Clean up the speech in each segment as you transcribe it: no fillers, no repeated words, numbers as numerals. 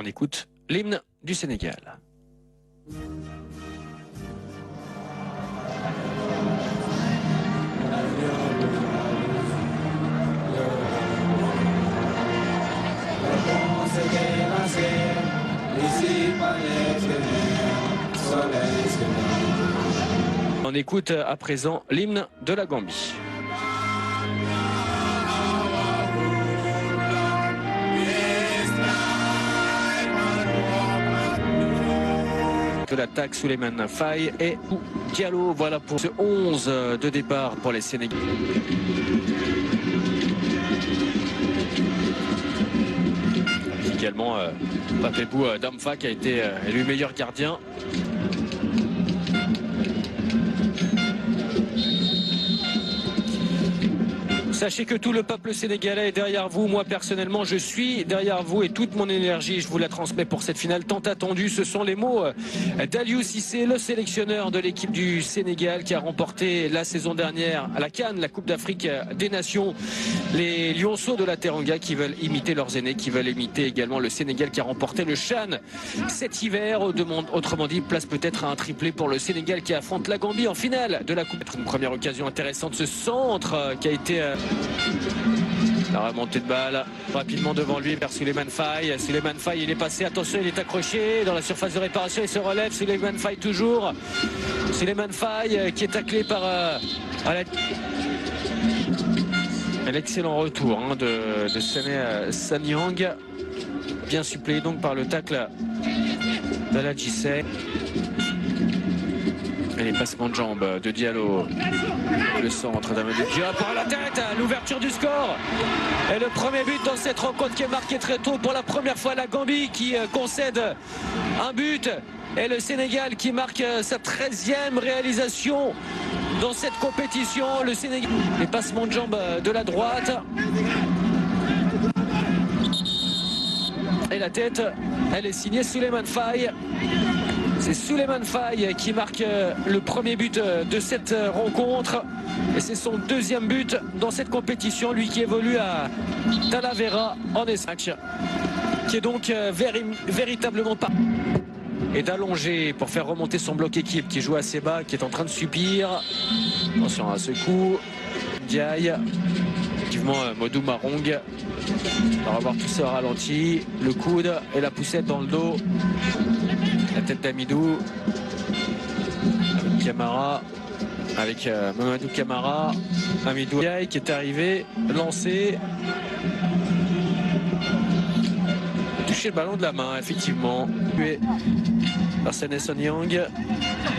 On écoute l'hymne du Sénégal. On écoute à présent l'hymne de la Gambie. De l'attaque, Souleymane Faye et Diallo. Voilà pour ce 11 de départ pour les Sénégalais. Également Papebou Damfa qui a été élu meilleur gardien. Sachez que tout le peuple sénégalais est derrière vous. Moi, personnellement, je suis derrière vous et toute mon énergie, je vous la transmets pour cette finale tant attendue. Ce sont les mots d'Aliou Cissé, le sélectionneur de l'équipe du Sénégal qui a remporté la saison dernière à la CAN, la Coupe d'Afrique des Nations. Les Lionceaux de la Teranga qui veulent imiter leurs aînés, qui veulent imiter également le Sénégal qui a remporté le CHAN cet hiver. Autrement dit, place peut-être à un triplé pour le Sénégal qui affronte la Gambie en finale de la Coupe. Une première occasion intéressante, ce centre qui a été... La remontée de balle rapidement devant lui vers Souleymane Faye. Souleymane Faye, il est passé, attention, il est accroché dans la surface de réparation, il se relève. Souleymane Faye toujours. Souleymane Faye qui est taclé par l'excellent retour de Sané Sanyang. Bien suppléé donc par le tacle d'Aladjissé. Et les passements de jambes de Diallo. Le centre d'Amadou Diop par la tête, l'ouverture du score. Et le premier but dans cette rencontre qui est marqué très tôt pour la première fois, la Gambie qui concède un but. Et le Sénégal qui marque sa 13e réalisation dans cette compétition. Le Sénégal, les passements de jambes de la droite. Et la tête, elle est signée Souleymane Faye. C'est Souleymane Faye qui marque le premier but de cette rencontre. Et c'est son deuxième but dans cette compétition. Lui qui évolue à Talavera en Espagne. Qui est donc véritablement pas. Et d'allonger pour faire remonter son bloc équipe qui joue assez bas, qui est en train de subir. Attention à ce coup. Diaye. Effectivement, Modou Marong. On va voir tout ça au ralenti. Le coude et la poussette dans le dos. La tête d'Amidou. Avec Camara. Avec Mamadou Camara. Amidou Diaye qui est arrivé. Lancé. Touché le ballon de la main, effectivement. Par Sané Sanyang.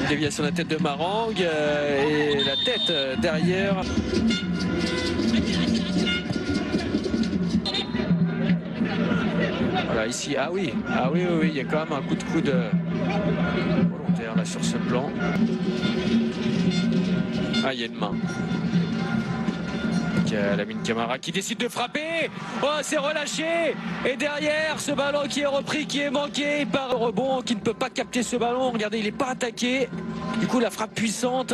Une déviation de la tête de Marang. Et la tête derrière. Voilà, ici, oui, il y a quand même un coup de coude volontaire là sur ce plan. Il y a une main. Lamine Camara qui décide de frapper. C'est relâché. Et derrière, ce ballon qui est repris, qui est manqué par un rebond, qui ne peut pas capter ce ballon. Regardez, il n'est pas attaqué. Du coup, la frappe puissante.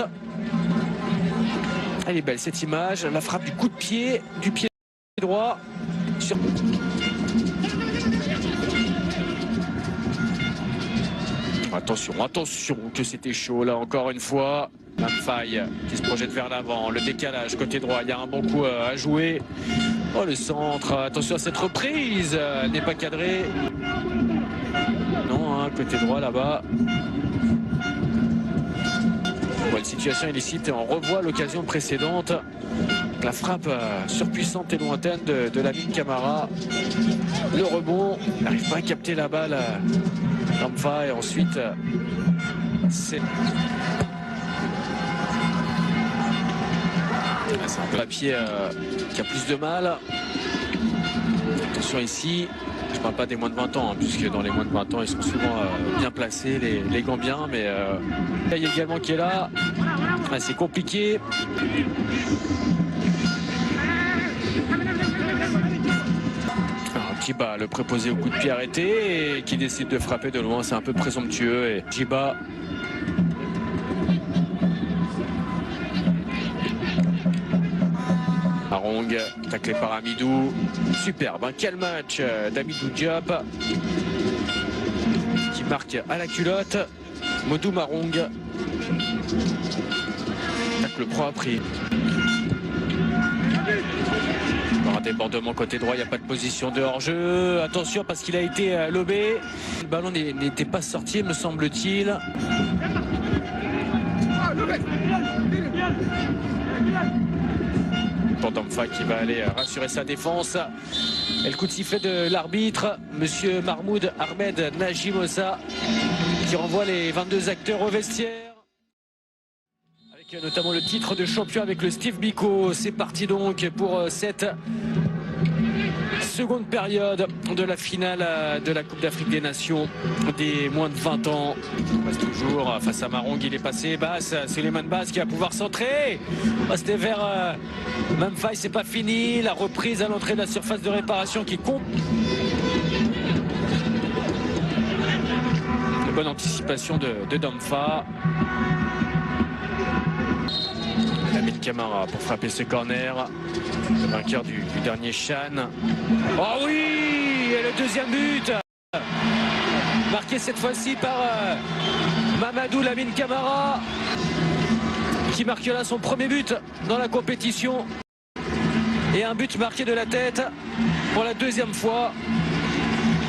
Elle est belle cette image. La frappe du coup de pied, du pied droit. Attention que c'était chaud là encore une fois. La faille qui se projette vers l'avant, le décalage côté droit, il y a un bon coup à jouer. Le centre, attention à cette reprise, elle n'est pas cadrée. Non, côté droit là-bas. Une situation illicite et on revoit l'occasion précédente. La frappe surpuissante et lointaine de Lamine Camara. Le rebond, il n'arrive pas à capter la balle. Ramfa et ensuite c'est un peu papier qui a plus de mal. Attention ici, je ne parle pas des moins de 20 ans, puisque dans les moins de 20 ans ils sont souvent bien placés les Gambiens, mais il y a également qui est là. C'est compliqué. Djiba, le préposé au coup de pied arrêté et qui décide de frapper de loin, c'est un peu présomptueux. Et Djiba Marong, taclé par Amidou. Superbe, quel match d'Amidou Diop. marque à la culotte. Modou Marong. Le pro a pris. Un débordement côté droit, il n'y a pas de position de hors-jeu. Attention parce qu'il a été lobé. Le ballon n'était pas sorti, me semble-t-il. Pour Damfa qui va aller rassurer sa défense. Et le coup de sifflet de l'arbitre, monsieur Mahmoud Ahmed Najimosa, qui renvoie les 22 acteurs au vestiaire. Avec notamment le titre de champion avec le Steve Biko. C'est parti donc pour cette seconde période de la finale de la Coupe d'Afrique des Nations des moins de 20 ans. On reste toujours face à Marong, il est passé. Basse, Suleiman Basse qui va pouvoir centrer. C'était vers Memphis, c'est pas fini. La reprise à l'entrée de la surface de réparation qui compte. Une bonne anticipation de Damfa. Lamine Camara pour frapper ce corner. Le vainqueur du dernier Chan. Oh oui! Et le deuxième but! Marqué cette fois-ci par Mamadou Lamine Camara, qui marque là son premier but dans la compétition. Et un but marqué de la tête pour la deuxième fois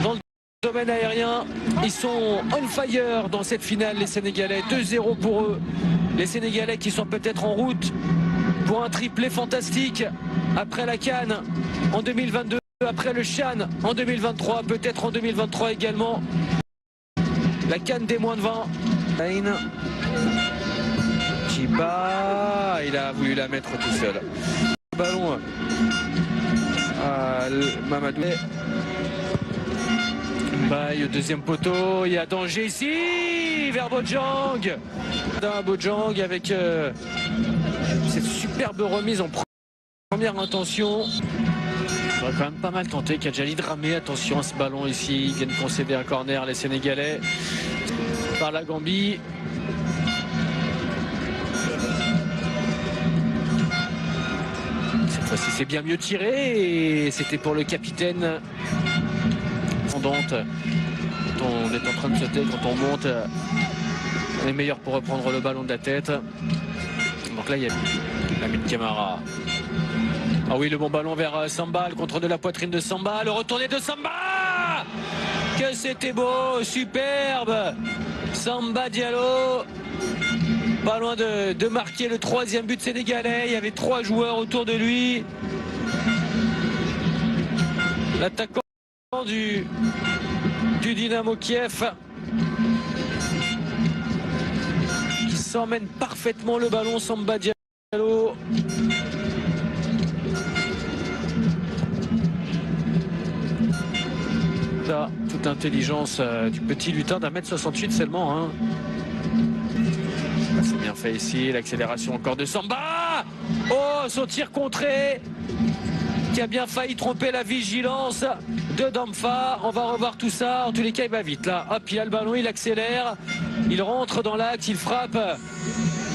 dans le domaine aérien. Ils sont on fire dans cette finale, les Sénégalais. 2-0 pour eux. Les Sénégalais qui sont peut-être en route pour un triplé fantastique après la CAN en 2022, après le Chan en 2023, peut-être en 2023 également. La CAN des moins de 20. Chiba, il a voulu la mettre tout seul. Le ballon à Mamadou. Baye, deuxième poteau, il y a danger ici vers Bojang. Bojang avec cette superbe remise en première intention. On va quand même pas mal tenter. Kadjali Dramé, attention à ce ballon ici. Ils viennent concéder un corner, les Sénégalais, par la Gambie. Cette fois-ci, c'est bien mieux tiré. Et c'était pour le capitaine. Quand on est en train de sauter, quand on monte, on est meilleur pour reprendre le ballon de la tête. Donc là, il y a Lamine Camara. Ah oui, le bon ballon vers Samba, le contrôle de la poitrine de Samba, le retourné de Samba. Que c'était beau, superbe. Samba Diallo. Pas loin de marquer le troisième but sénégalais. Il y avait 3 joueurs autour de lui. L'attaquant du Dynamo Kiev qui s'emmène parfaitement le ballon. Samba Diallo. Toute intelligence du petit lutin d'1m68 seulement, hein. C'est bien fait ici, l'accélération encore de Samba. Oh, son tir contré qui a bien failli tromper la vigilance de Damfa. On va revoir tout ça. En tous les cas, il va vite là. Hop, il a le ballon, il accélère, il rentre dans l'axe, il frappe.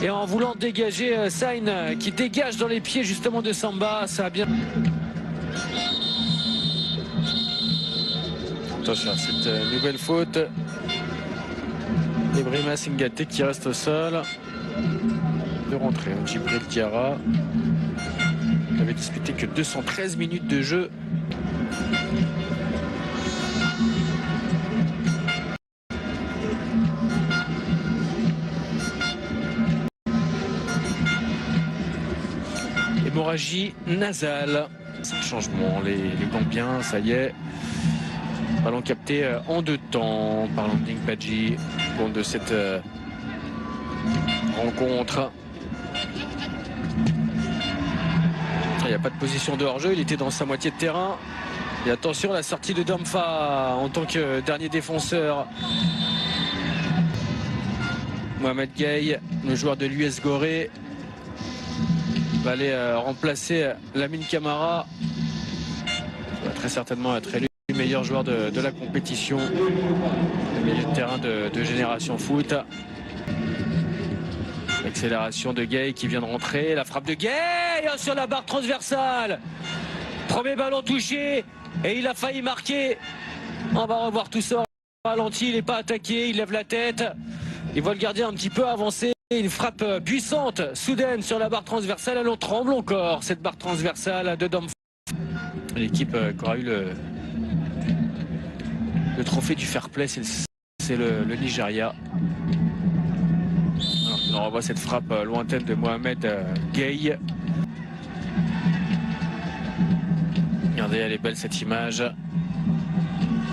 Et en voulant dégager Sain qui dégage dans les pieds justement de Samba, ça a bien... Attention à cette nouvelle faute. Ibrahima Singate qui reste au sol. De rentrée, Djibril Diarra. Il n'avait disputé que 213 minutes de jeu. Hémorragie nasale. C'est un changement. Les Gambiens, ça y est. Ballon capté en 2 temps par Landing Badji. Compte de cette rencontre. Il n'y a pas de position de hors-jeu, il était dans sa moitié de terrain. Et attention à la sortie de Damfa en tant que dernier défenseur. Mohamed Gueye, le joueur de l'US Gorée, va aller remplacer Lamine Camara. Il va très certainement être élu meilleur joueur de la compétition. Le milieu de terrain de Génération Foot. L'accélération de Gueye qui vient de rentrer. La frappe de Gueye sur la barre transversale. Premier ballon touché et il a failli marquer. On va revoir tout ça. ralenti, il n'est pas attaqué, il lève la tête. Il voit le gardien un petit peu avancer. Une frappe puissante, soudaine sur la barre transversale. Elle en tremble encore, cette barre transversale de Domfront. L'équipe qui aura eu le trophée du fair play, c'est le Nigeria. Alors, on revoit cette frappe lointaine de Mohamed Gueye. Regardez, elle est belle cette image.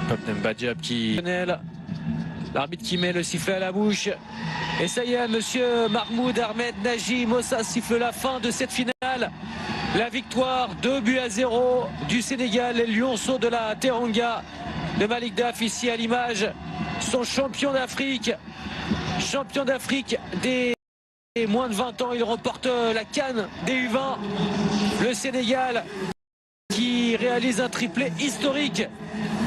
Tottenham Badjab qui... L'arbitre qui met le sifflet à la bouche. Et ça y est, monsieur Mahmoud Ahmed Naji Mossa siffle la fin de cette finale. La victoire 2-0 du Sénégal. Les Lionceaux de la Teranga de Malick Daf ici à l'image sont champions d'Afrique. Champions d'Afrique des moins de 20 ans. Ils remportent la CAN des U20. Le Sénégal qui réalise un triplé historique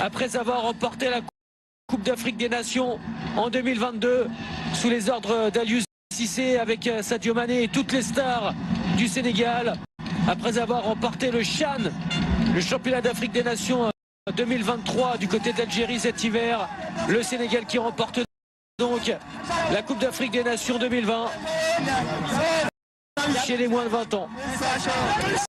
après avoir remporté la Coupe d'Afrique des Nations en 2022 sous les ordres d'Aliou Cissé avec Sadio Mané et toutes les stars du Sénégal. Après avoir remporté le CHAN, le championnat d'Afrique des Nations 2023 du côté d'Algérie cet hiver, le Sénégal qui remporte donc la Coupe d'Afrique des Nations 2020 chez les moins de 20 ans.